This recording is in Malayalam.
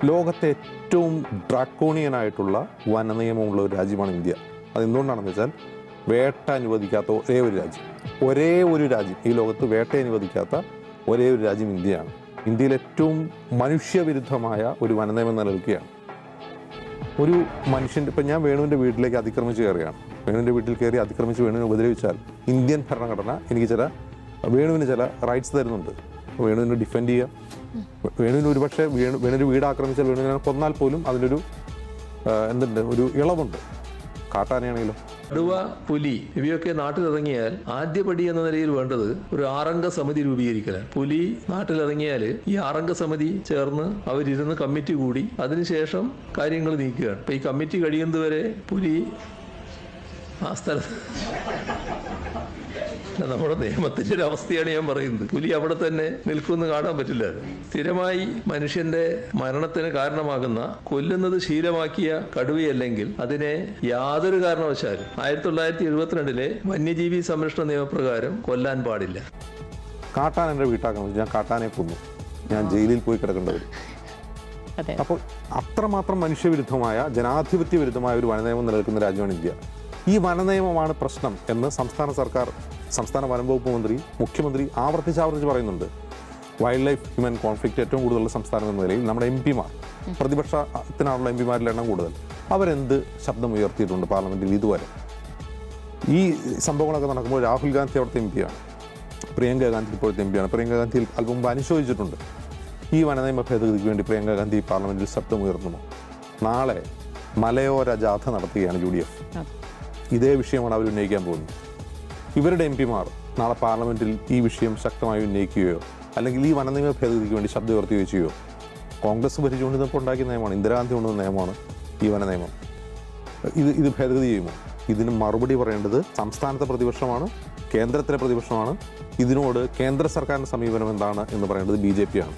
ലോകത്തെ ഏറ്റവും ഡ്രാക്കോണിയനായിട്ടുള്ള വനനിയമമുള്ള ഒരു രാജ്യമാണ് ഇന്ത്യ. അതെന്തുകൊണ്ടാണെന്ന് വെച്ചാൽ വേട്ട അനുവദിക്കാത്ത ഒരേ ഒരു രാജ്യം ഈ ലോകത്ത് വേട്ട അനുവദിക്കാത്ത ഒരേ ഒരു രാജ്യം ഇന്ത്യയാണ്. ഇന്ത്യയിൽ ഏറ്റവും മനുഷ്യവിരുദ്ധമായ ഒരു വനനിയമം നിലനിൽക്കുകയാണ്. ഒരു മനുഷ്യൻ്റെ ഇപ്പം ഞാൻ വേണുവിൻ്റെ വീട്ടിലേക്ക് അതിക്രമിച്ച് കയറുകയാണ്. വേണുവിൻ്റെ വീട്ടിൽ കയറി അതിക്രമിച്ച് വേണുവിനെ ഉപദ്രവിച്ചാൽ ഇന്ത്യൻ ഭരണഘടന എനിക്ക് വേണുവിന് ചില റൈറ്റ്സ് തരുന്നുണ്ട്. വേണുവിനെ ഡിഫെൻഡ് ചെയ്യുക. വേണുവിന് ഒരുപക്ഷെ വേണുവിൻ്റെ വീട് ആക്രമിച്ചാൽ വേണുവിനെ കൊന്നാൽ പോലും അതിനൊരു ഒരു ഇളവുണ്ട്. കാട്ടാനയാണെങ്കിലും കടുവ, പുലി ഇവയൊക്കെ നാട്ടിലിറങ്ങിയാൽ ആദ്യപടി എന്ന നിലയിൽ വേണ്ടത് ഒരു 6-അംഗ സമിതി രൂപീകരിക്കലാണ്. പുലി നാട്ടിലിറങ്ങിയാൽ ഈ 6-അംഗ സമിതി ചേർന്ന് അവരിരുന്ന് കമ്മിറ്റി കൂടി അതിനുശേഷം കാര്യങ്ങൾ നീക്കുകയാണ്. ഇപ്പൊ ഈ കമ്മിറ്റി കഴിയുന്നതുവരെ പുലി ആ സ്ഥലത്ത് നമ്മുടെ നിയമത്തിന്റെ ഒരു അവസ്ഥയാണ് ഞാൻ പറയുന്നത്. പുലി അവിടെ തന്നെ നിൽക്കുമെന്ന് കാണാൻ പറ്റില്ല. സ്ഥിരമായി മനുഷ്യന്റെ മരണത്തിന് കാരണമാകുന്ന കൊല്ലുന്നത് ശീലമാക്കിയ കടുവയല്ലെങ്കിൽ അതിനെ യാതൊരു കാരണവശാലും 1972 വന്യജീവി സംരക്ഷണ നിയമപ്രകാരം കൊല്ലാൻ പാടില്ല. കാട്ടാൻ എൻ്റെ വീട്ടാക്രമിച്ചു, ഞാൻ കാട്ടാനെ കൊന്നു, ഞാൻ ജയിലിൽ പോയി കിടക്കേണ്ടവർ. അപ്പോൾ അത്രമാത്രം മനുഷ്യവിരുദ്ധമായ ജനാധിപത്യ വിരുദ്ധമായ ഒരു വനനിയമം നിലനിൽക്കുന്ന രാജ്യമാണ് ഇന്ത്യ. ഈ വനനിയമമാണ് പ്രശ്നം എന്ന് സംസ്ഥാന വനം വകുപ്പ് മന്ത്രി, മുഖ്യമന്ത്രി ആവർത്തിച്ച് പറയുന്നുണ്ട്. വൈൽഡ് ലൈഫ് ഹ്യൂമൻ കോൺഫ്ലിക്റ്റ് ഏറ്റവും കൂടുതലുള്ള സംസ്ഥാനം എന്ന നിലയിൽ നമ്മുടെ MP-മാർ, പ്രതിപക്ഷത്തിനാണുള്ള MP-മാരിൽ എണ്ണം കൂടുതൽ, അവരെന്ത് ശബ്ദം ഉയർത്തിയിട്ടുണ്ട് പാർലമെന്റിൽ ഇതുവരെ? ഈ സംഭവങ്ങളൊക്കെ നടക്കുമ്പോൾ രാഹുൽ ഗാന്ധി അവിടുത്തെ MP-യാണ്, പ്രിയങ്ക ഗാന്ധി ഇപ്പോഴത്തെ MP-യാണ്. പ്രിയങ്ക ഗാന്ധി അല്പം മുമ്പ് അനുശോചിച്ചിട്ടുണ്ട്. ഈ വനനിയമ ഭേദഗതിക്ക് വേണ്ടി പ്രിയങ്ക ഗാന്ധി പാർലമെന്റിൽ ശബ്ദം ഉയർത്തുന്നു. നാളെ മലയോര ജാഥ നടത്തുകയാണ് UDF. ഇതേ വിഷയമാണ് അവർ ഉന്നയിക്കാൻ പോകുന്നത്. ഇവരുടെ MP-മാർ നാളെ പാർലമെന്റിൽ ഈ വിഷയം ശക്തമായി ഉന്നയിക്കുകയോ അല്ലെങ്കിൽ ഈ വനനിയമ ഭേദഗതിക്ക് വേണ്ടി ശബ്ദം ഉയർത്തുകയോ ചെയ്യുമോ? കോൺഗ്രസ് ഭരിച്ചുകൊണ്ടിരുന്നപ്പോൾ ഉണ്ടാക്കിയ നിയമമാണ്, ഇന്ദിരാഗാന്ധി കൊണ്ടുവന്ന നിയമമാണ് ഈ വനനിയമം. ഇത് ഭേദഗതി ചെയ്യുമോ? ഇതിന് മറുപടി പറയേണ്ടത് സംസ്ഥാനത്തെ പ്രതിപക്ഷമാണ്, കേന്ദ്രത്തിലെ പ്രതിപക്ഷമാണ്. ഇതിനോട് കേന്ദ്ര സർക്കാരിൻ്റെ സമീപനം എന്താണ് എന്ന് പറയേണ്ടത് BJP ആണ്.